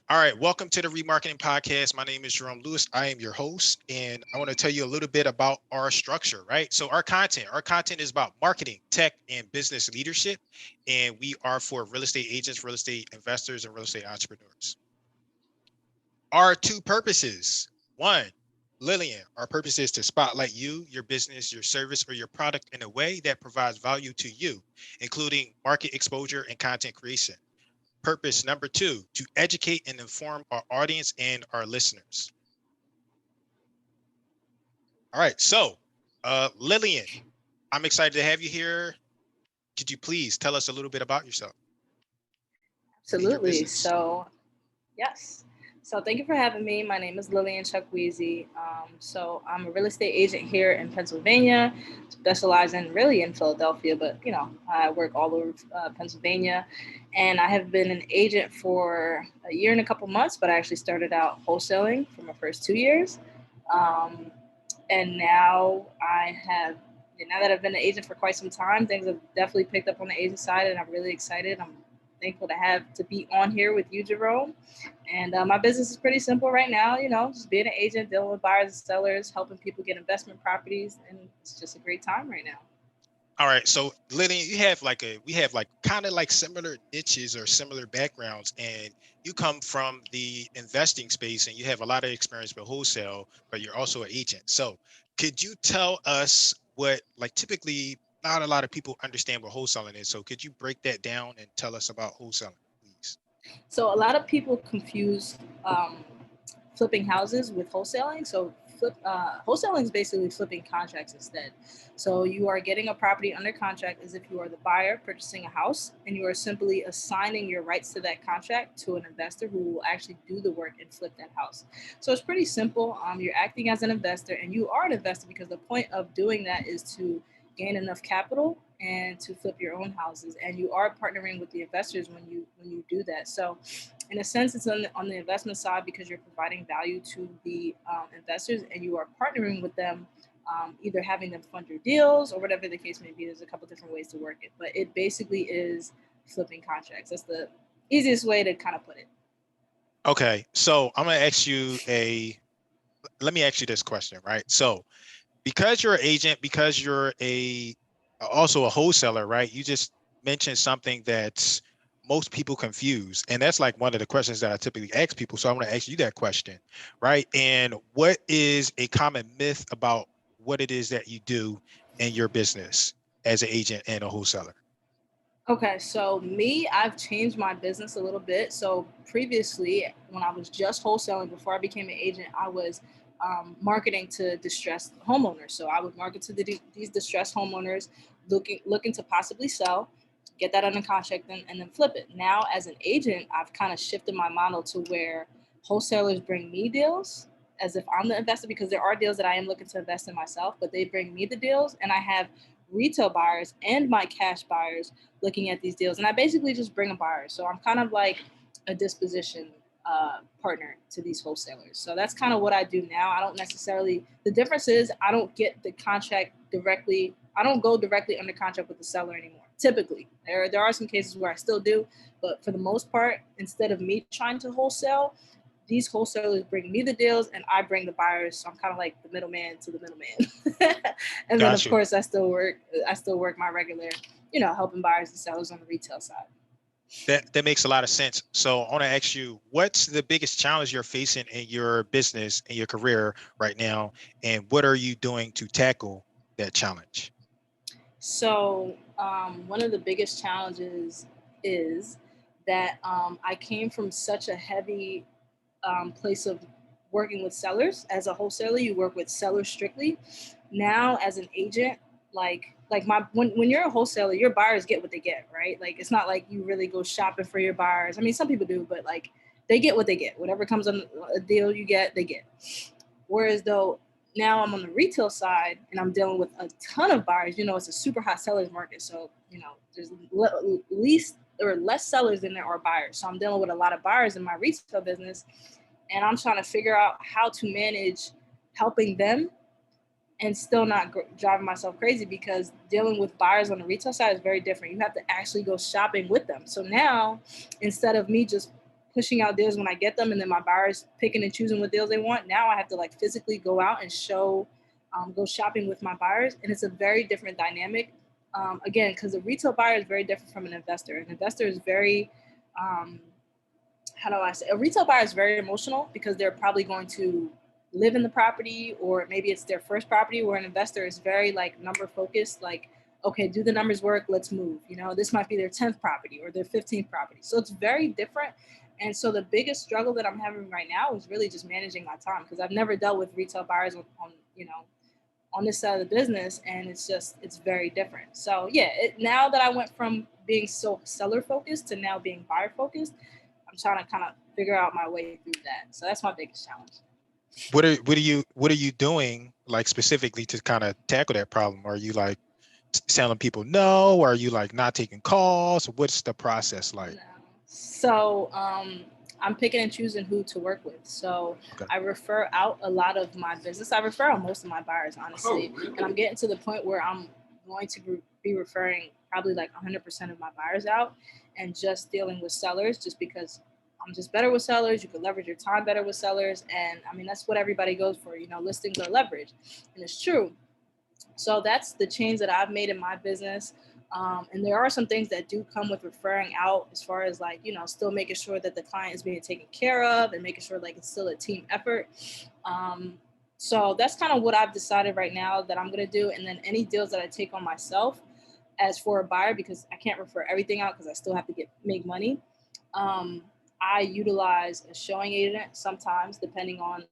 All right, welcome to the Remarketing Podcast. My name is Jerome Lewis. I am your host, and I want to tell you a little bit about our structure, right? So our content is about marketing, tech, and business leadership, and we are for real estate agents, real estate investors, and real estate entrepreneurs. Our two purposes. One, Lillian, our purpose is to spotlight you, your business, your service, or your product in a way that provides value to you, including market exposure and content creation. Purpose number two, to educate and inform our audience and our listeners. All right. So, Lillian, I'm excited to have you here. Could you please tell us a little bit about yourself and your Absolutely. business? Yes. So, thank you for having me. My name is Lillian Chukwueze. I'm a real estate agent here in Pennsylvania, specializing really in Philadelphia, but I work all over Pennsylvania. And I have been an agent for a year and a couple months, but I actually started out wholesaling for my first 2 years. Um, and now that I've been an agent for quite some time, things have definitely picked up on the agent side, and I'm really excited. I'm thankful to be on here with you, Jerome. And my business is pretty simple right now. Just being an agent, dealing with buyers and sellers, helping people get investment properties, and it's just a great time right now. All right. So, Lillian, we have like kind of like similar niches or similar backgrounds, and you come from the investing space and you have a lot of experience with wholesale, but you're also an agent. So, could you tell us what, like, typically not a lot of people understand what wholesaling is. So, could you break that down and tell us about wholesaling, please? So a lot of people confuse flipping houses with wholesaling. Wholesaling is basically flipping contracts instead. So you are getting a property under contract as if you are the buyer purchasing a house, and you are simply assigning your rights to that contract to an investor who will actually do the work and flip that house. So it's pretty simple. You're acting as an investor, and you are an investor because the point of doing that is to gain enough capital and to flip your own houses, and you are partnering with the investors when you do that. So in a sense, it's on the investment side because you're providing value to the investors, and you are partnering with them, either having them fund your deals or whatever the case may be. There's a couple different ways to work it, but it basically is flipping contracts. That's the easiest way to kind of put it. Okay. So, let me ask you this question, right? So, because you're an agent, because you're a also a wholesaler, right? You just mentioned something that most people confuse, and that's like one of the questions that I typically ask people. So I want to ask you that question, right? And what is a common myth about what it is that you do in your business as an agent and a wholesaler? Okay, so me, I've changed my business a little bit. So previously, when I was just wholesaling before I became an agent, I was marketing to distressed homeowners. So I would market to these distressed homeowners looking to possibly sell, get that under contract, and then flip it. Now, as an agent, I've kind of shifted my model to where wholesalers bring me deals as if I'm the investor, because there are deals that I am looking to invest in myself, but they bring me the deals, and I have retail buyers and my cash buyers looking at these deals, and I basically just bring a buyer. So I'm kind of like a disposition partner to these wholesalers. So that's kind of what I do now. I don't necessarily. The difference is I don't get the contract directly. I don't go directly under contract with the seller anymore. Typically, there are some cases where I still do, but for the most part, instead of me trying to wholesale, these wholesalers bring me the deals and I bring the buyers. So I'm kind of like the middleman to the middleman. And then of Got you. course I still work my regular, helping buyers and sellers on the retail side. That makes a lot of sense. So I want to ask you, what's the biggest challenge you're facing in your business and your career right now, and what are you doing to tackle that challenge? So one of the biggest challenges is that I came from such a heavy place of working with sellers. As a wholesaler, you work with sellers strictly. Now, as an agent, like my when you're a wholesaler, your buyers get what they get, right? Like it's not like you really go shopping for your buyers. I mean, some people do, but like they get what they get. Whatever comes on a deal you get, they get. Whereas though now I'm on the retail side and I'm dealing with a ton of buyers. It's a super hot sellers market, so there's least or less sellers than there are buyers. So I'm dealing with a lot of buyers in my retail business, and I'm trying to figure out how to manage helping them and still not driving myself crazy, because dealing with buyers on the retail side is very different. You have to actually go shopping with them. So now, instead of me just pushing out deals when I get them, and then my buyers picking and choosing what deals they want. Now I have to like physically go out and go shopping with my buyers, and it's a very different dynamic. Again, because a retail buyer is very different from an investor. An investor is very, um, how do I say? A retail buyer is very emotional because they're probably going to live in the property, or maybe it's their first property. Where an investor is very like number focused, like, okay, do the numbers work, let's move. This might be their 10th property or their 15th property, so it's very different. And so the biggest struggle that I'm having right now is really just managing my time, because I've never dealt with retail buyers on this side of the business, and it's very different. So yeah, now that I went from being so seller focused to now being buyer focused, I'm trying to kind of figure out my way through that. So that's my biggest challenge. What are you doing like specifically to kind of tackle that problem? Are you like telling people no? Or are you like not taking calls? What's the process like? No. So I'm picking and choosing who to work with. So Okay. I refer out a lot of my business. I refer out most of my buyers, honestly. Oh, really? And I'm getting to the point where I'm going to be referring probably like 100% of my buyers out, and just dealing with sellers, just because I'm just better with sellers. You can leverage your time better with sellers. And I mean, that's what everybody goes for. Listings are leverage. And it's true. So that's the change that I've made in my business. And there are some things that do come with referring out, as far as like, still making sure that the client is being taken care of, and making sure like it's still a team effort. So that's kind of what I've decided right now that I'm going to do. And then any deals that I take on myself as for a buyer, because I can't refer everything out because I still have to make money. I utilize a showing agent sometimes, depending on,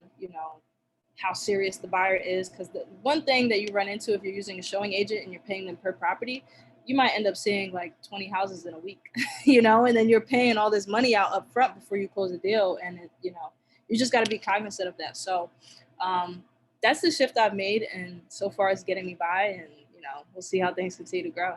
how serious the buyer is. Because the one thing that you run into if you're using a showing agent and you're paying them per property, you might end up seeing like 20 houses in a week, and then you're paying all this money out up front before you close a deal. And, you just got to be cognizant of that. So that's the shift I've made. And so far it's getting me by, and, we'll see how things continue to grow.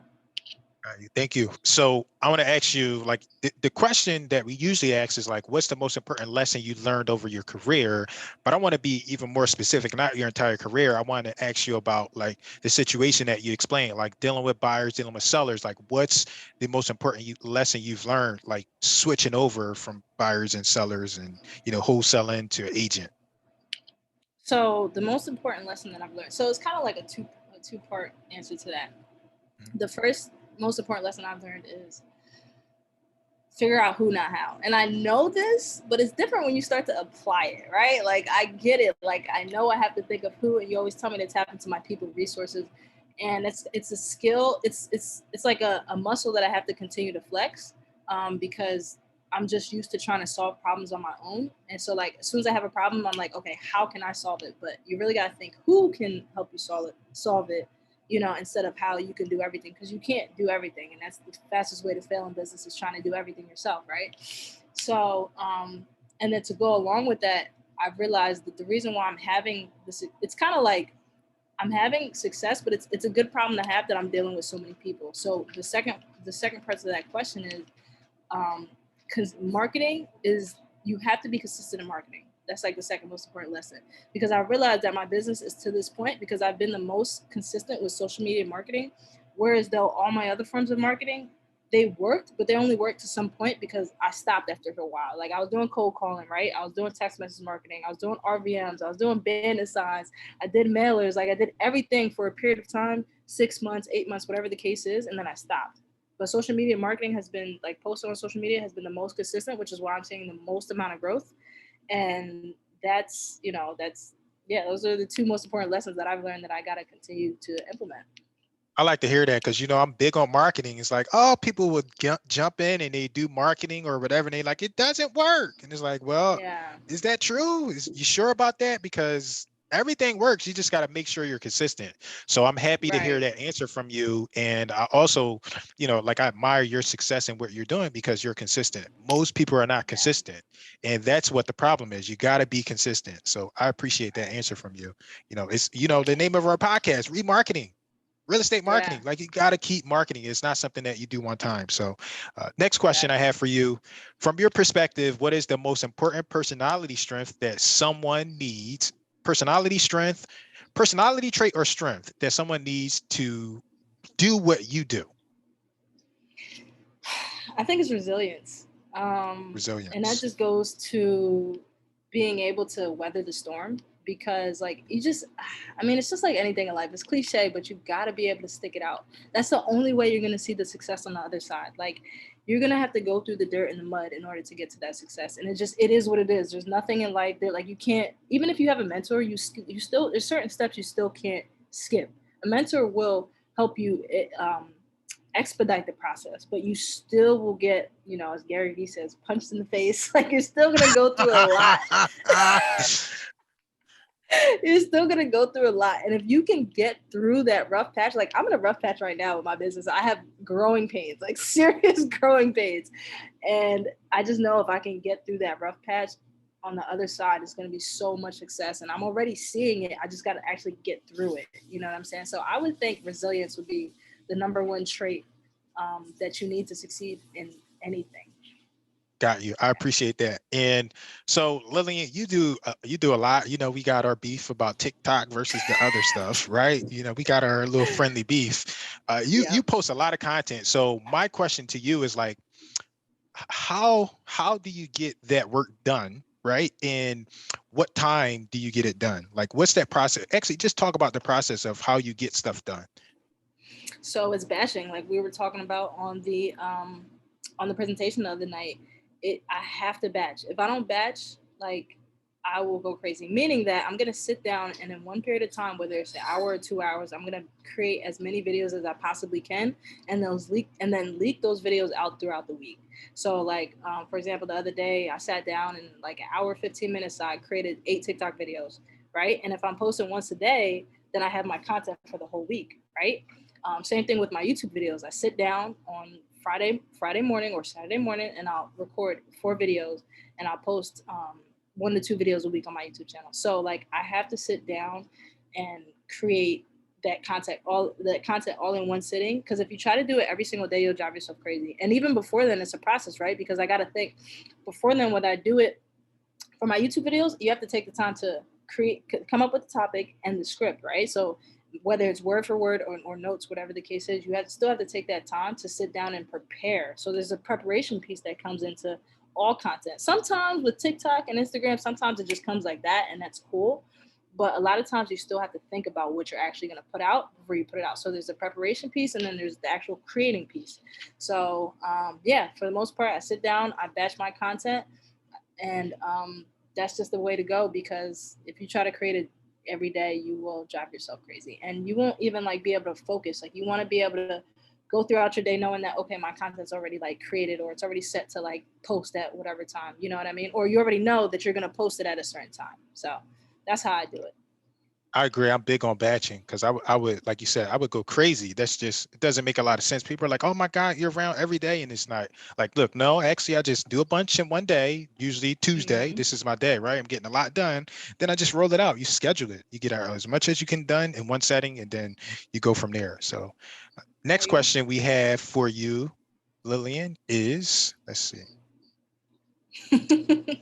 All right, thank you. So I want to ask you, like, the question that we usually ask is like, what's the most important lesson you learned over your career? But I want to be even more specific, not your entire career. I want to ask you about like the situation that you explained, like dealing with buyers, dealing with sellers. Like, what's the most important lesson you've learned, like switching over from buyers and sellers, and wholesaling to agent? So the most important lesson that I've learned, so it's kind of like a two-part answer to that. Mhm. The first most important lesson I've learned is figure out who, not how. And I know this, but it's different when you start to apply it, right? Like I get it. Like I know I have to think of who, and you always tell me to tap into my people resources. And it's a skill. It's like a muscle that I have to continue to flex, because I'm just used to trying to solve problems on my own. And so like as soon as I have a problem, I'm like, okay, how can I solve it? But you really got to think who can help you solve it, instead of how you can do everything, because you can't do everything. And that's the fastest way to fail in business, is trying to do everything yourself, right? So, and then to go along with that, I've realized that the reason why I'm having this, it's kind of like I'm having success, but it's a good problem to have, that I'm dealing with so many people. So the second part of that question is, because marketing is, you have to be consistent in marketing. That's like the second most important lesson, because I realized that my business is to this point because I've been the most consistent with social media marketing. Whereas though all my other forms of marketing, they worked, but they only worked to some point because I stopped after a while. Like I was doing cold calling, right? I was doing text message marketing. I was doing RVMs. I was doing bandit signs. I did mailers. Like I did everything for a period of time, 6 months, 8 months, whatever the case is. And then I stopped. But social media marketing has been, like posting on social media has been the most consistent, which is why I'm seeing the most amount of growth. And yeah, those are the two most important lessons that I've learned that I got to continue to implement. I like to hear that because I'm big on marketing. It's like, oh, people would jump in and they do marketing or whatever, and they like, it doesn't work. And it's like, well, Yeah. is that true? You sure about that? Because everything works. You just got to make sure you're consistent. So I'm happy to hear Right. that answer from you. And I also, like I admire your success in what you're doing because you're consistent. Most people are not Yeah. consistent. And that's what the problem is. You got to be consistent. So I appreciate that Right. answer from you. It's, the name of our podcast, remarketing. Real estate Yeah. marketing, like you got to keep marketing. It's not something that you do one time. So next question I Exactly. have for you, from your perspective, what is the most important personality strength that someone needs? Personality strength, personality trait or strength that someone needs to do what you do? I think it's resilience. And that Resilience. just goes to being able to weather the storm, because like you just I mean, it's just like anything in life. It's cliche, but you got to be able to stick it out. That's the only way you're going to see the success on the other side. Like you're going to have to go through the dirt and the mud in order to get to that success. And it is what it is. There's nothing in life that like you can't, even if you have a mentor, you still, there's certain steps you still can't skip. A mentor will help you expedite the process, but you still will get, as Gary Vee says, punched in the face. Like you're still gonna go through a lot. You're still gonna go through a lot. And if you can get through that rough patch, like I'm in a rough patch right now with my business. I have growing pains, like serious growing pains. And I just know if I can get through that rough patch, on the other side, it's going to be so much success. And I'm already seeing it. I just got to actually get through it. You know what I'm saying? So I would think resilience would be the number one trait that you need to succeed in anything. Got you. I appreciate that. And so, Lillian, you do a lot. We got our beef about TikTok versus the other stuff, right? We got our little friendly beef. You Yeah. post a lot of content. So my question to you is like, how do you get that work done, right? And what time do you get it done? Like, what's that process? Actually, just talk about the process of how you get stuff done. So it's batching, like we were talking about on the presentation the other night. I have to batch. If I don't batch, like I will go crazy. Meaning that I'm gonna sit down and in one period of time, whether it's an hour or 2 hours, I'm gonna create as many videos as I possibly can, and then leak those videos out throughout the week. So like for example, the other day I sat down and like an hour 15 minutes I created 8 TikTok videos, right? And if I'm posting once a day, then I have my content for the whole week, right? Same thing with my YouTube videos. I sit down on Friday morning or Saturday morning, and I'll record 4 videos, and I'll post 1 to 2 videos a week on my YouTube channel. So like I have to sit down and create that content all in one sitting. Because if you try to do it every single day, you'll drive yourself crazy. And even before then, it's a process, right? Because I got to think before then, when I do it for my YouTube videos, you have to take the time to come up with the topic and the script, right? So whether it's word for word or notes, whatever the case is, still have to take that time to sit down and prepare. So there's a preparation piece that comes into all content. Sometimes with TikTok and Instagram, sometimes it just comes like that, and that's cool. But a lot of times you still have to think about what you're actually going to put out before you put it out. So there's a preparation piece, and then there's the actual creating piece. So yeah, for the most part, I sit down, I batch my content, and that's just the way to go. Because if you try to create it every day, you will drive yourself crazy, and you won't even like be able to focus. Like you want to be able to go throughout your day knowing that, okay, my content's already like created, or it's already set to like post at whatever time, you know what I mean? Or you already know that you're going to post it at a certain time. So that's how I do it. I agree. I'm big on batching because I would, like you said, I would go crazy. That's just, it doesn't make a lot of sense. People are like, oh my God, you're around every day. And it's not like, look, no, actually, I just do a bunch in one day, usually Tuesday. Mm-hmm. This is my day, right? I'm getting a lot done. Then I just roll it out. You schedule it. You get out as much as you can done in one setting, and then you go from there. So There next you question we have for you, Lillian, is, let's see. go.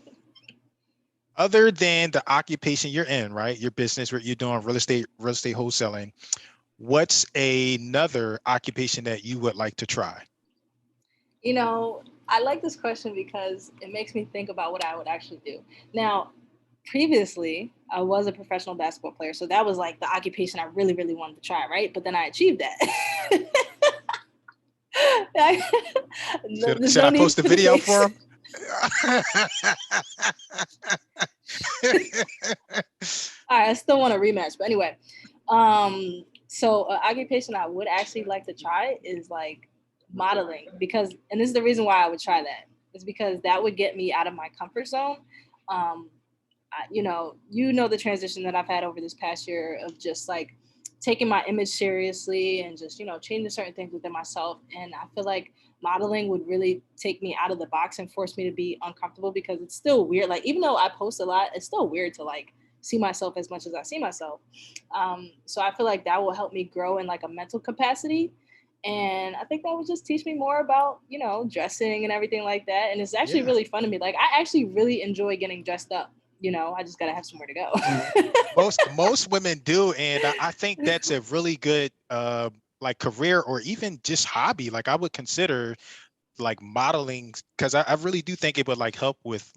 Other than the occupation you're in, right? Your business, where you're doing real estate wholesaling, what's another occupation that you would like to try? I like this question because it makes me think about what I would actually do. Now, previously, I was a professional basketball player, so that was like the occupation I really, really wanted to try, right? But then I achieved that. There's Should no I need post a for the video face. for him? All right, I still want a rematch, but anyway. So an occupation I would actually like to try is like modeling, because, and this is the reason why I would try that, is because that would get me out of my comfort zone. Um, the transition that I've had over this past year of just like taking my image seriously and just, changing certain things within myself. And I feel like modeling would really take me out of the box and force me to be uncomfortable, because it's still weird. Like, even though I post a lot, it's still weird to like see myself as much as I see myself. So I feel like that will help me grow in like a mental capacity. And I think that would just teach me more about, dressing and everything like that. And it's actually Yeah. really fun to me. Like, I actually really enjoy getting dressed up. I just gotta have somewhere to go. Most women do, and I think that's a really good like career, or even just hobby. Like I would consider like modeling, because I really do think it would like help with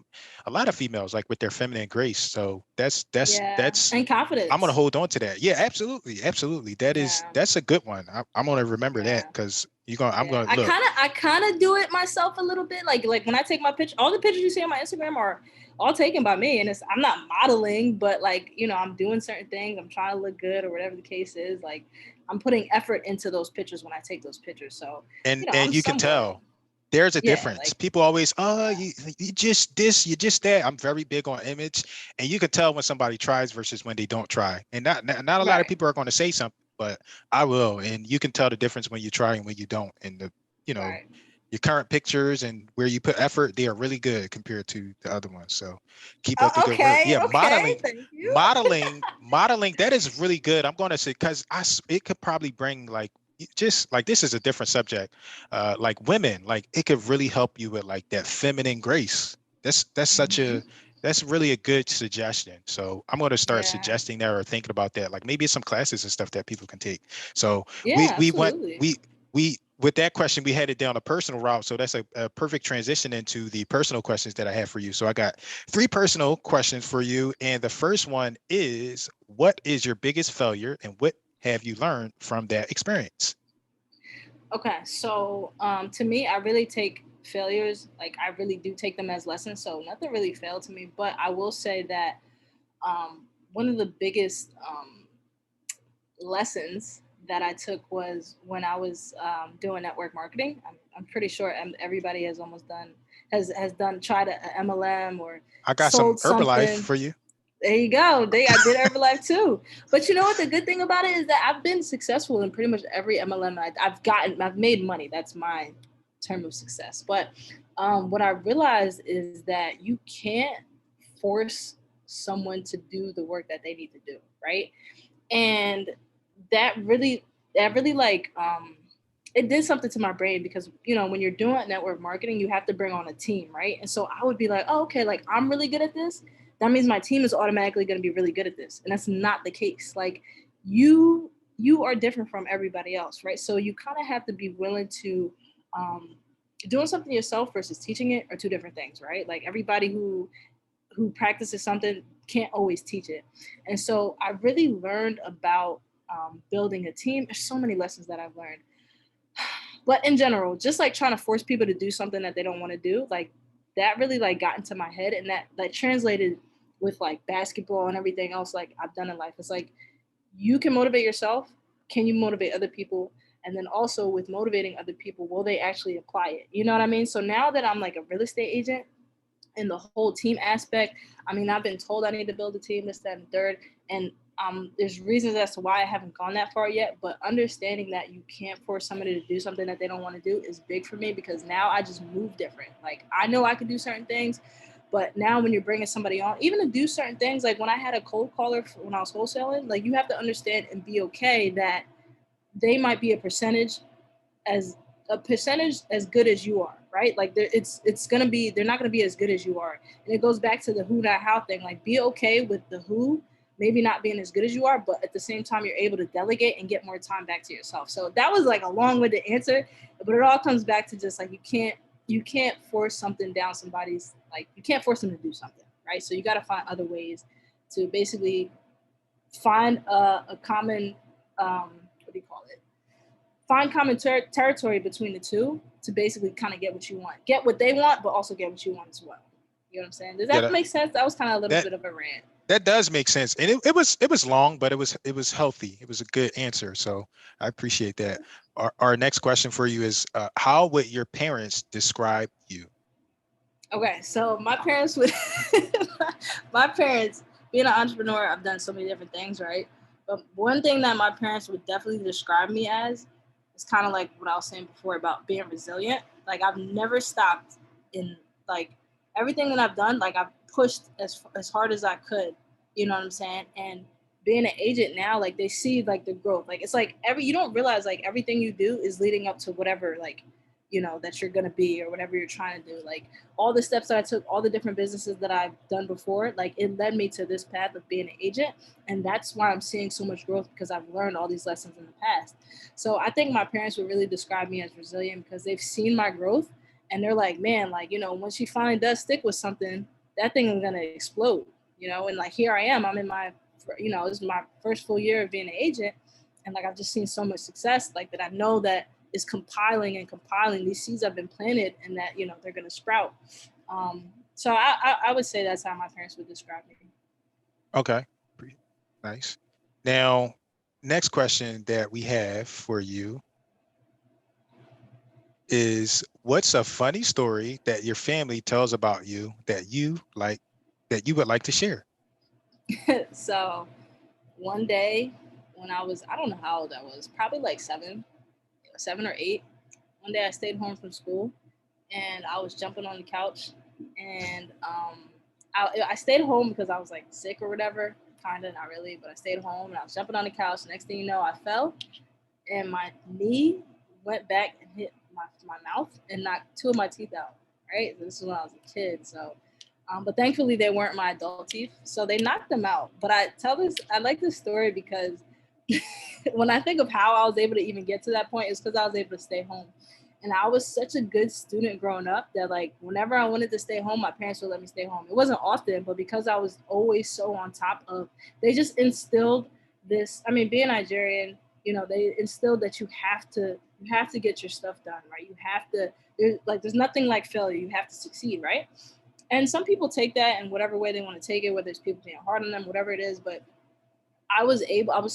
a lot of females, like with their feminine grace. So Yeah, and I'm gonna confidence. hold on to that. Yeah, absolutely, absolutely. Yeah, That's a good one. I'm gonna remember that, yeah. because I'm Yeah, gonna look. I kind of do it myself a little bit. Like when I take my picture, all the pictures you see on my Instagram are all taken by me, and I'm not modeling, but like I'm doing certain things. I'm trying to look good or whatever the case is. Like I'm putting effort into those pictures when I take those pictures. So I'm And you can somewhat, tell there's a yeah, difference. like People always, oh, yeah, you just this, you just that. I'm very big on image, and you can tell when somebody tries versus when they don't try. And not a lot of right, people are going to say something, but I will, and you can tell the difference when you try and when you don't. And the you know right. your current pictures and where you put effort, they are really good compared to the other ones. So keep up the Oh, good work. okay, Yeah, okay. Thank you. modeling, that is really good. I'm going to say, because it could probably bring like, just like, this is a different subject, like women, like it could really help you with like that feminine grace. That's such Hmm. a that's really a good suggestion. So I'm going to start Yeah, suggesting that, or thinking about that, like maybe some classes and stuff that people can take. So yeah, we went absolutely. we with that question, we headed down a personal route. So that's a perfect transition into the personal questions that I have for you. So I got three personal questions for you. And the first one is, what is your biggest failure and what have you learned from that experience? Okay, so to me, I really take failures, like I really do take them as lessons. So nothing really failed to me, but I will say that one of the biggest lessons that I took was when I was doing network marketing. I'm pretty sure everybody has almost done has done tried a MLM or I got some sold Herbalife something. for you. There you go. I did Herbalife too. But you know what? The good thing about it is that I've been successful in pretty much every MLM I've made money. That's my term of success. But what I realized is that you can't force someone to do the work that they need to do, right? And that really, that really like, it did something to my brain because when you're doing network marketing you have to bring on a team, right? And so I would be like, oh, okay, like I'm really good at this, that means my team is automatically going to be really good at this, and that's not the case. Like you are different from everybody else, right? So you kind of have to be willing to um, doing something yourself versus teaching it are two different things, right? Like everybody who practices something can't always teach it. And so I really learned about building a team. There's so many lessons that I've learned. But in general, just like trying to force people to do something that they don't want to do, like that really like got into my head, and that translated with like basketball and everything else like I've done in life. It's like you can motivate yourself. Can you motivate other people? And then also with motivating other people, will they actually apply it? You know what I mean? So now that I'm like a real estate agent, and the whole team aspect. I mean, I've been told I need to build a team, this, that, and the third. And there's reasons as to why I haven't gone that far yet. But understanding that you can't force somebody to do something that they don't want to do is big for me, because now I just move different. Like I know I can do certain things, but now when you're bringing somebody on, even to do certain things, like when I had a cold caller when I was wholesaling, like you have to understand and be okay that they might be as a percentage as good as you are, right? Like it's gonna be, they're not gonna be as good as you are, and it goes back to the who not how thing. Like be okay with the who maybe not being as good as you are, but at the same time you're able to delegate and get more time back to yourself. So that was like a long-winded answer, but it all comes back to just like you can't force something down somebody's, like you can't force them to do something, right? So you got to find other ways to basically find a common what do you call it, find common territory between the two to basically kind of get what you want, get what they want, but also get what you want as well. You know what I'm saying? Does Yeah, that make sense? That was kind of a little that bit of a rant. that does make sense. And it was long, but it was healthy. It was a good answer. So I appreciate that. Our next question for you is, how would your parents describe you? Okay, so my parents would, my parents, being an entrepreneur, I've done so many different things, right? But one thing that my parents would definitely describe me as is kind of like what I was saying before about being resilient. Like I've never stopped in like everything that I've done. Like I've pushed as hard as I could. You know what I'm saying? And being an agent now, like they see like the growth. Like it's like you don't realize like everything you do is leading up to whatever like that you're gonna be or whatever you're trying to do. Like all the steps that I took, all the different businesses that I've done before, like it led me to this path of being an agent. And that's why I'm seeing so much growth, because I've learned all these lessons in the past. So I think my parents would really describe me as resilient because they've seen my growth, And they're like, man, like, when she finally does stick with something, that thing is going to explode, and like, here I am, I'm in my, this is my first full year of being an agent. And like, I've just seen so much success, like that I know that is compiling and compiling. These seeds have been planted and that, they're going to sprout. So I would say that's how my parents would describe me. Okay. Nice. Now, next question that we have for you is, what's a funny story that your family tells about you that you would like to share? So one day when I don't know how old I was, probably like 7 or 8. One day I stayed home from school and I was jumping on the couch, and I stayed home because I was like sick or whatever, kind of, not really, but I stayed home and I was jumping on the couch. Next thing you know, I fell and my knee went back and hit my mouth and knocked 2 of my teeth out. Right, this was when I was a kid, so. But thankfully, they weren't my adult teeth, so they knocked them out. But I like this story because when I think of how I was able to even get to that point, it's because I was able to stay home. And I was such a good student growing up that, like, whenever I wanted to stay home, my parents would let me stay home. It wasn't often, but because I was always so on top of, they just instilled this. I mean, being Nigerian, they instilled that you have to get your stuff done, right? You have to. There's nothing like failure. You have to succeed, right? And some people take that in whatever way they want to take it, whether it's people being hard on them, whatever it is. But I was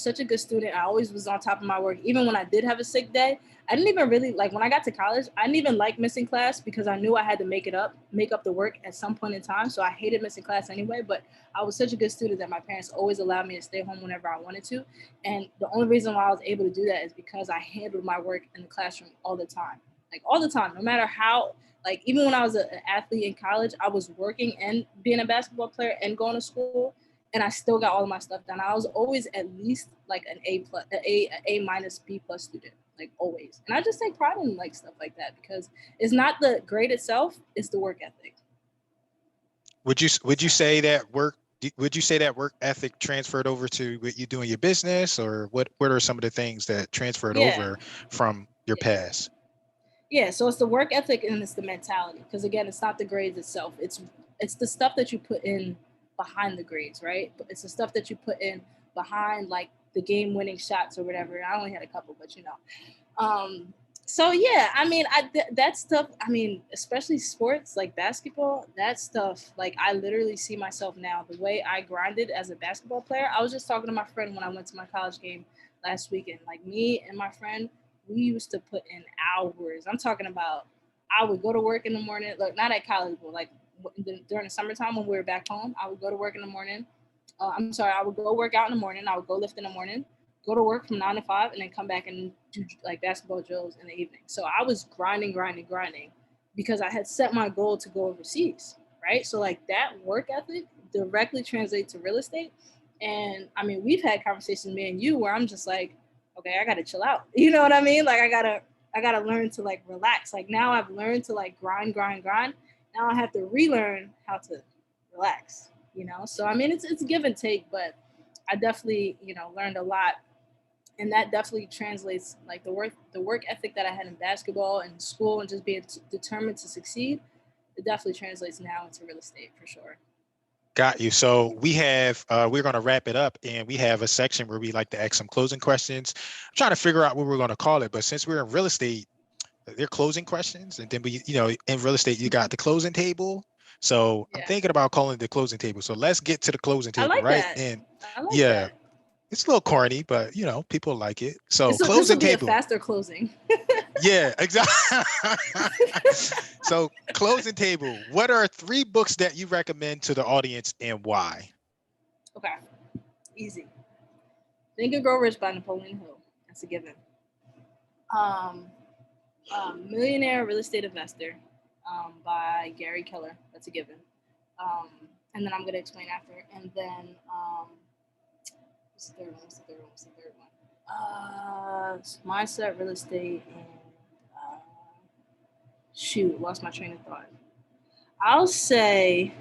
such a good student. I always was on top of my work. Even when I did have a sick day, I didn't even really like, when I got to college, I didn't even like missing class because I knew I had to make up the work at some point in time. So I hated missing class anyway, but I was such a good student that my parents always allowed me to stay home whenever I wanted to. And the only reason why I was able to do that is because I handled my work in the classroom all the time. Like, all the time, no matter how, like, even when I was an athlete in college, I was working and being a basketball player and going to school, and I still got all of my stuff done. I was always at least like an A minus B plus student, like, always. And I just take pride in like stuff like that because it's not the grade itself; it's the work ethic. Would you say that work ethic transferred over to what you do in your business, or what are some of the things that transferred Yeah, over from your yeah, past? yeah. So it's the work ethic and it's the mentality. Because again, it's not the grades itself. It's the stuff that you put in behind the grades, right? But it's the stuff that you put in behind, like, the game winning shots or whatever. I only had a couple, but Um, so yeah, I mean, that stuff. I mean, especially sports like basketball, that stuff. Like, I literally see myself now the way I grinded as a basketball player. I was just talking to my friend when I went to my college game last weekend. Like, me and my friend, we used to put in hours. I'm talking about. I would go to work in the morning. Look, not at college, but like during the summertime when we were back home, I would go to work in the morning. I'm sorry, I would go work out in the morning. I would go lift in the morning, go to work from 9 to 5, and then come back and do like basketball drills in the evening. So I was grinding because I had set my goal to go overseas, right? So like that work ethic directly translates to real estate. And I mean, we've had conversations, me and you, where I'm just like, okay, I gotta chill out. You know what I mean? Like, I gotta learn to like relax. Like, now I've learned to like grind. Now I have to relearn how to relax. So I mean, it's give and take, but I definitely learned a lot, and that definitely translates like the work ethic that I had in basketball and school and just being determined to succeed. It definitely translates now into real estate for sure. Got you. So we're going to wrap it up, and we have a section where we like to ask some closing questions. I'm trying to figure out what we're going to call it, but since we're in real estate, they're closing questions, and then in real estate, you got the closing table. So I'm Yeah, thinking about calling it the closing table. So let's get to the closing I table, like right? that. And I like yeah, that. it's a little corny, but people like it. So This will closing be a table. faster closing. Yeah, exactly. So closing table. What are 3 books that you recommend to the audience and why? Okay, easy. Think and Grow Rich by Napoleon Hill. That's a given. Um, Millionaire Real Estate Investor by Gary Keller. That's a given. Um, and then I'm gonna explain after. And then what's the third one? Mindset, Real Estate, and uh, shoot, lost my train of thought. I'll say,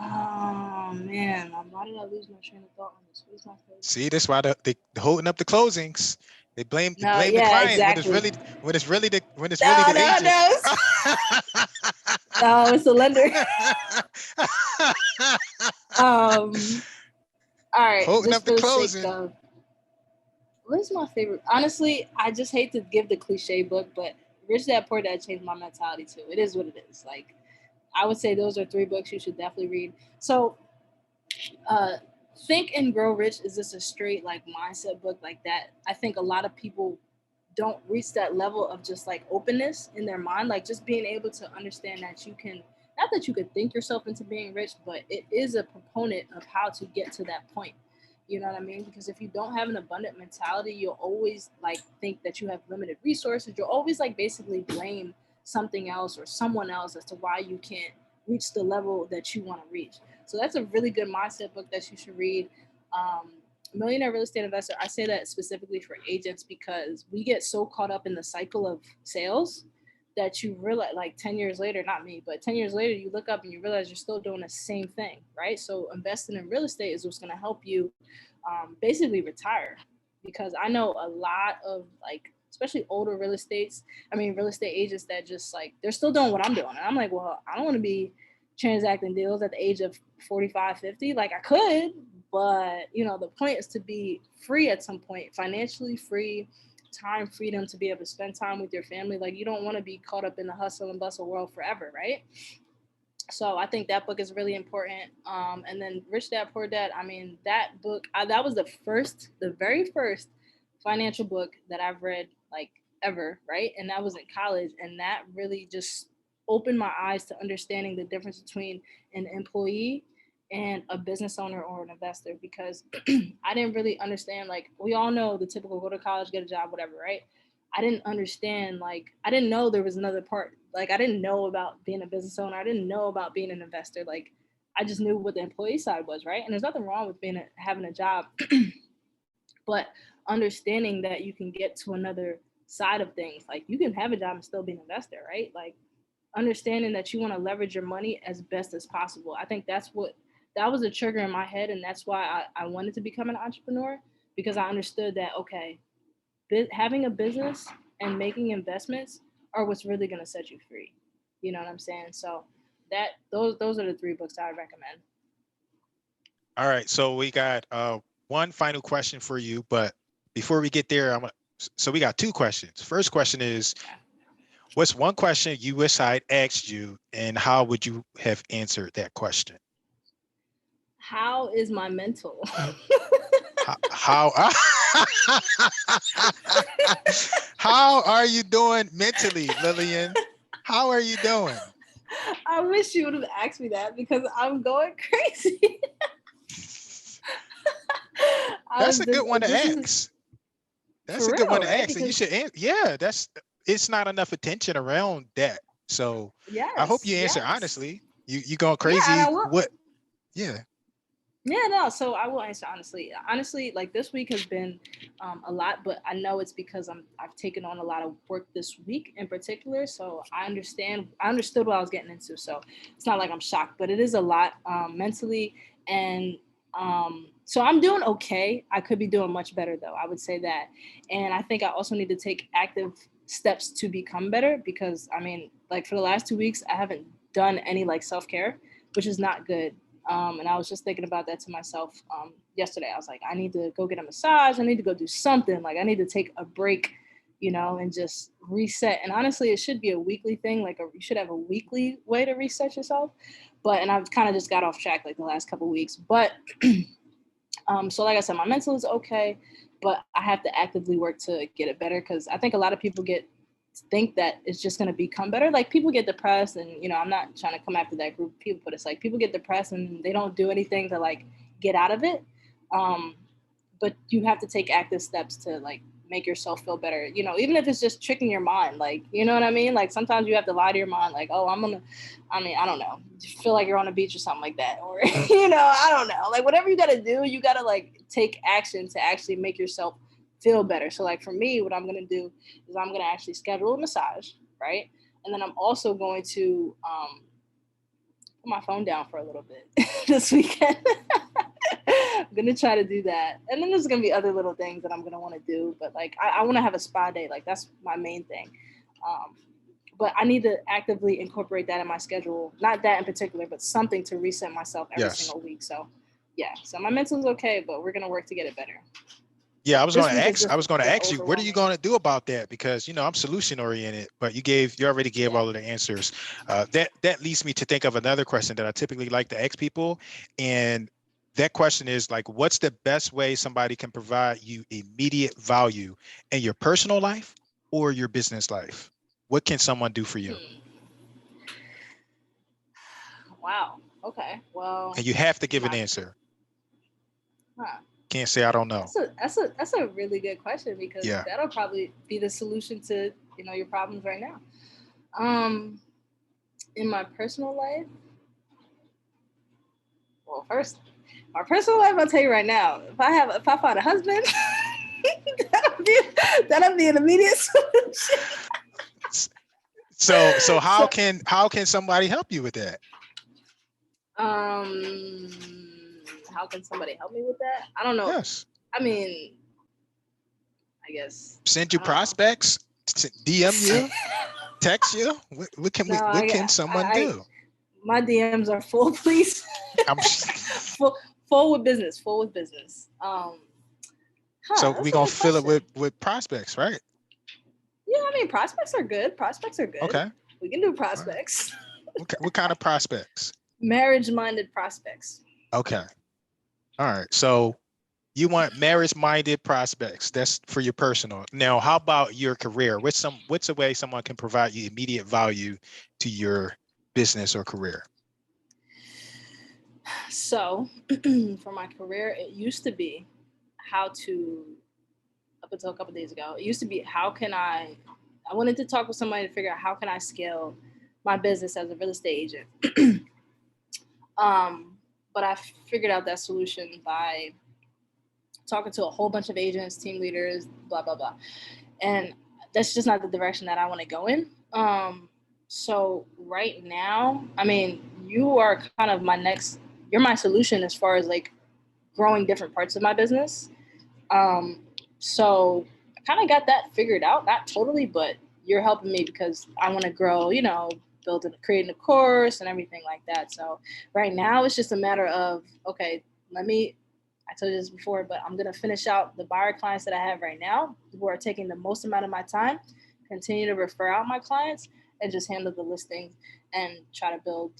oh man, why did I lose my train of thought on this? What is my favorite? See, that's why the holding up the closings. They No, blame the yeah, client exactly. when it's really No, the no, agent. no. No, it's the lender. All right, Holding just up the for the sake closing. of, what is my favorite? Honestly, I just hate to give the cliche book, but Rich Dad Poor Dad changed my mentality too. It is what it is. Like, I would say those are three books you should definitely read. So, uh, Think and Grow Rich is just a straight like mindset book like that. I think a lot of people don't reach that level of just like openness in their mind, like just being able to understand that you can, not that you could think yourself into being rich, but it is a proponent of how to get to that point. You know what I mean? Because if you don't have an abundant mentality, you'll always like think that you have limited resources. You'll always like basically blame something else or someone else as to why you can't reach the level that you want to reach. So that's a really good mindset book that you should read. Um, Millionaire Real Estate Investor, I say that specifically for agents because we get so caught up in the cycle of sales that you realize, like 10 years later, not me, but 10 years later, you look up and you realize you're still doing the same thing, right? So investing in real estate is what's going to help you basically retire. Because I know a lot of like, especially older real estate agents that just like, they're still doing what I'm doing. And I'm like, well, I don't want to be transacting deals at the age of 45, 50. Like I could, but the point is to be free at some point, financially free, time freedom to be able to spend time with your family. Like you don't want to be caught up in the hustle and bustle world forever, right? So I think that book is really important. And then Rich Dad Poor Dad, I mean, that book, that was the very first financial book that I've read like ever, right? And that was in college. And that really just opened my eyes to understanding the difference between an employee and a business owner or an investor because I didn't really understand, like, we all know the typical go to college, get a job, whatever, right? I didn't understand, like, I didn't know there was another part. Like, I didn't know about being a business owner. I didn't know about being an investor. Like, I just knew what the employee side was, right? And there's nothing wrong with having a job, but understanding that you can get to another side of things. Like, you can have a job and still be an investor, right? Like, understanding that you want to leverage your money as best as possible. I think that was a trigger in my head. And that's why I wanted to become an entrepreneur because I understood that, okay, having a business and making investments are what's really going to set you free. You know what I'm saying? So those are the three books I recommend. All right, so we got one final question for you, but before we get there, so we got two questions. First question is, what's one question you wish I'd asked you, and how would you have answered that question? How is my mental? How how are you doing mentally, Lillian? How are you doing? I wish you would have asked me that because I'm going crazy. That's a good one to ask. That's for a good one real, to right? ask, and you Because should yeah, it's not enough attention around that. So I hope yes, you answer yes, honestly. You going yeah, and I crazy? will. What? Yeah. Yeah, no. So I will answer honestly. Honestly, like this week has been a lot, but I know it's because I've taken on a lot of work this week in particular. So I understand. I understood what I was getting into. So it's not like I'm shocked, but it is a lot mentally, and so I'm doing okay. I could be doing much better though. I would say that, and I think I also need to take active steps to become better because I mean, like for the last 2 weeks, I haven't done any like self care, which is not good. And I was just thinking about that to myself yesterday. I was like, I need to go get a massage. I need to go do something. Like, I need to take a break, and just reset. And honestly, it should be a weekly thing. Like, you should have a weekly way to reset yourself. And I've kind of just got off track like the last couple of weeks. But so, like I said, my mental is okay, but I have to actively work to get it better because I think a lot of people think that it's just going to become better. Like people get depressed and, I'm not trying to come after that group of people, but it's like people get depressed and they don't do anything to like get out of it. But you have to take active steps to like make yourself feel better, even if it's just tricking your mind, like, you know what I mean? Like sometimes you have to lie to your mind, like, oh, I don't know, feel like you're on a beach or something like that. Or, I don't know, like whatever you got to do, you got to like take action to actually make yourself feel better. So like for me, what I'm going to do is I'm going to actually schedule a massage, right? And then I'm also going to put my phone down for a little bit this weekend. I'm gonna try to do that, and then there's gonna be other little things that I'm gonna want to do. But like, I want to have a spa day. Like that's my main thing. Um, but I need to actively incorporate that in my schedule. Not that in particular, but something to reset myself every Yes. single week. So yeah, so my mental's okay, but we're gonna work to get it better. Yeah, I was This going to week has ask. I just was going to been ask you, what are you overwhelming. going to do about that? Because I'm solution oriented, but you already gave Yeah. all of the answers. That leads me to think of another question that I typically like to ask people, and that question is like, what's the best way somebody can provide you immediate value in your personal life or your business life? What can someone do for you? Hmm. Wow. Okay. Well, And you have to give an my answer. huh. Can't say I don't know. That's a really good question because Yeah. that'll probably be the solution to your problems right now. Um, in my personal life, well, first, my personal life, I'll tell you right now. If I find a husband, that'll be that'll be an immediate solution. So So, how can somebody help you with that? um, how can somebody help me with that? I don't know. Yes. I mean, I guess Send you I don't know. prospects, DM you, text you. No, What can someone do? my DMs are full, please. I'm full, full with business. Full with business. so we That's a gonna good fill it question. with prospects, right? Yeah, I mean, prospects are good. Prospects are good. Okay. We can do All right. prospects. What kind of prospects? Marriage-minded prospects. Okay. All right. So you want marriage-minded prospects. That's for your personal. Now, how about your career? What's a way someone can provide you immediate value to your business or career? So, for my career, it used to be how to, up until a couple days ago, it used to be how can I wanted to talk with somebody to figure out how can I scale my business as a real estate agent. But I figured out that solution by talking to a whole bunch of agents, team leaders, blah, blah, blah. And that's just not the direction that I want to go in. So right now, I mean, you are kind of you're my solution as far as like growing different parts of my business. Um, so I kind of got that figured out, not totally, but you're helping me because I want to grow, creating a course and everything like that. So right now it's just a matter of, okay, I told you this before, but I'm going to finish out the buyer clients that I have right now who are taking the most amount of my time, continue to refer out my clients and just handle the listings and try to build,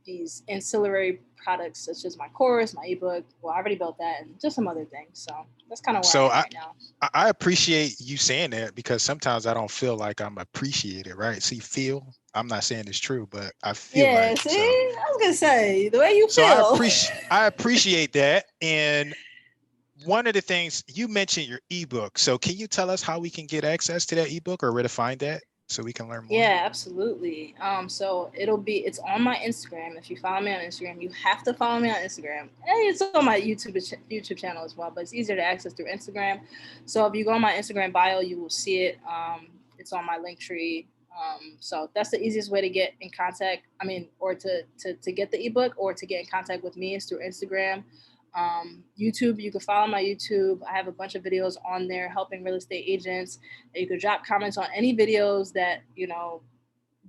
these ancillary products such as my course, my ebook. Well, I already built that and just some other things. So that's kind of where I So am right now. I appreciate you saying that because sometimes I don't feel like I'm appreciated, right? See, I'm not saying it's true, but I feel Yeah, like see, so. I was gonna say the way you So feel. I appreciate that. And one of the things you mentioned your ebook. So can you tell us how we can get access to that ebook or where to find that so we can learn more? Yeah, absolutely. So it's on my Instagram. If you follow me on Instagram, you have to follow me on Instagram. And it's on my YouTube channel as well, but it's easier to access through Instagram. So if you go on my Instagram bio, you will see it. It's on my link tree. So that's the easiest way to get in contact. I mean, or to get the ebook or to get in contact with me is through Instagram. YouTube, you can follow my YouTube. I have a bunch of videos on there helping real estate agents. You could drop comments on any videos that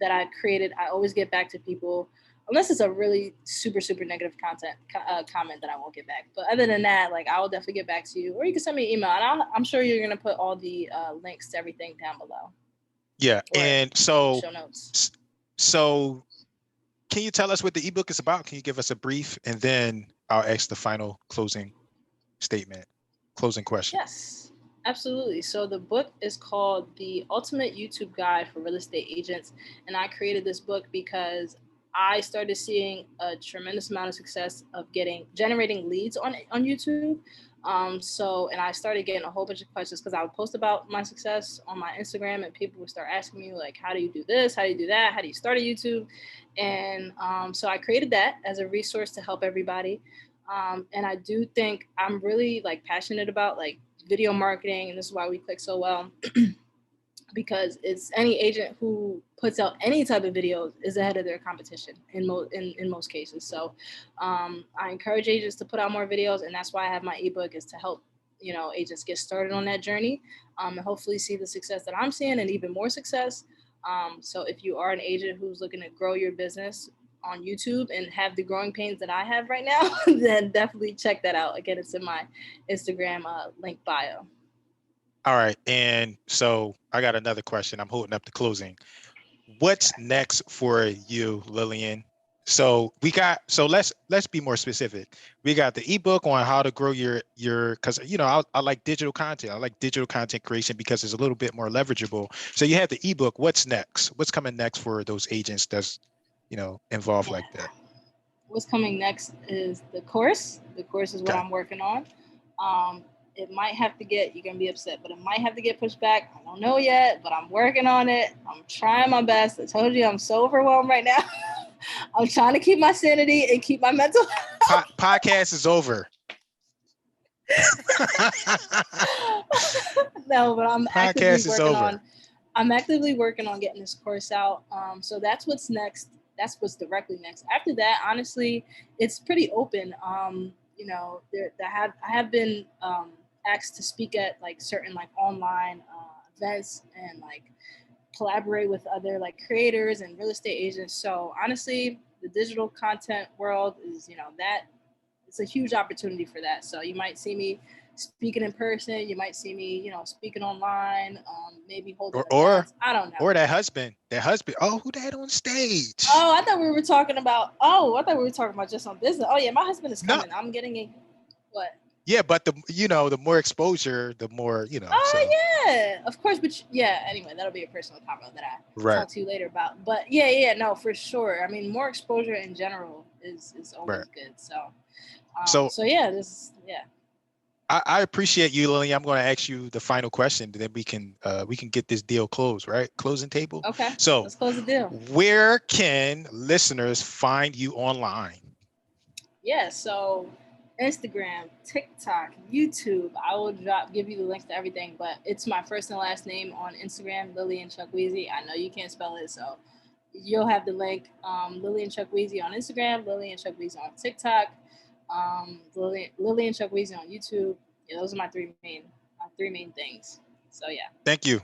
I created. I always get back to people, unless it's a really super super negative comment that I won't get back. But other than that, like I will definitely get back to you, or you can send me an email, and I'm sure you're gonna put all the links to everything down below Yeah. or And the so show notes. so can you tell us what the ebook is about? Can you give us a brief and then I'll ask the final statement, closing question. Yes, absolutely. So the book is called The Ultimate YouTube Guide for Real Estate Agents. And I created this book because I started seeing a tremendous amount of success of generating leads on YouTube. And I started getting a whole bunch of questions because I would post about my success on my Instagram and people would start asking me like, how do you do this? How do you do that? How do you start a YouTube? And so I created that as a resource to help everybody. And I do think I'm really like passionate about like video marketing, and this is why we click so well. because because it's any agent who puts out any type of videos is ahead of their competition in most cases. So I encourage agents to put out more videos, and that's why I have my ebook, is to help agents get started on that journey, and hopefully see the success that I'm seeing and even more success. So if you are an agent who's looking to grow your business on YouTube and have the growing pains that I have right now, then definitely check that out. Again, it's in my Instagram link bio. All right. And so I got another question. I'm holding up the closing. What's next for you, Lillian? So let's be more specific. We got the ebook on how to grow your because I like digital content. I like digital content creation because it's a little bit more leverageable. So you have the ebook. What's next? What's coming next for those agents that's involved like that? What's coming next is the course. The course is what Okay. I'm working on. It might have to get, you're gonna be upset, but it might have to get pushed back. I don't know yet, but I'm working on it. I'm trying my best. I told you I'm so overwhelmed right now. I'm trying to keep my sanity and keep my mental health. Podcast is over. No, but I'm Podcast actively working on getting this course out. So that's what's next. That's what's directly next. After that, honestly, it's pretty open. I have been asked to speak at like certain like online events and like collaborate with other like creators and real estate agents. So honestly, the digital content world is that it's a huge opportunity for that. So you might see me speaking in person. You might see me, speaking online. Maybe holding events. I don't know. Or that husband. Oh, who that on stage? Oh, I thought we were talking about just on business. Oh yeah, my husband is coming. No. I'm getting a what? Yeah, but the more exposure, the more Oh so. Yeah, of course. But yeah, anyway, that'll be a personal comment that I talk to you later about. But yeah, no, for sure. I mean, more exposure in general is always good. So yeah, I appreciate you, Lillian. I'm going to ask you the final question, then we can get this deal closed, right? Closing table. Okay. So let's close the deal. Where can listeners find you online? Yeah, so Instagram, TikTok, YouTube. I will give you the links to everything, but it's my first and last name on Instagram, Lillian Chukwueze. I know you can't spell it, so you'll have the link. Lillian Chukwueze on Instagram, Lillian Chukwueze on TikTok, Lillian Chukwueze on YouTube. Yeah, those are my three main things. So yeah. Thank you,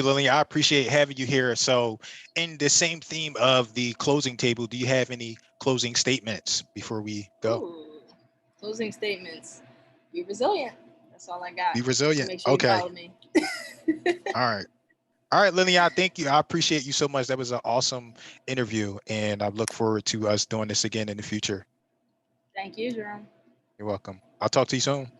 Lillian. I appreciate having you here. So, in the same theme of the closing table, do you have any closing statements before we go? Ooh, closing statements. Be resilient. That's all I got. Be resilient. Make sure you follow me. All right, Lillian. Thank you. I appreciate you so much. That was an awesome interview, and I look forward to us doing this again in the future. Thank you, Jerome. You're welcome. I'll talk to you soon.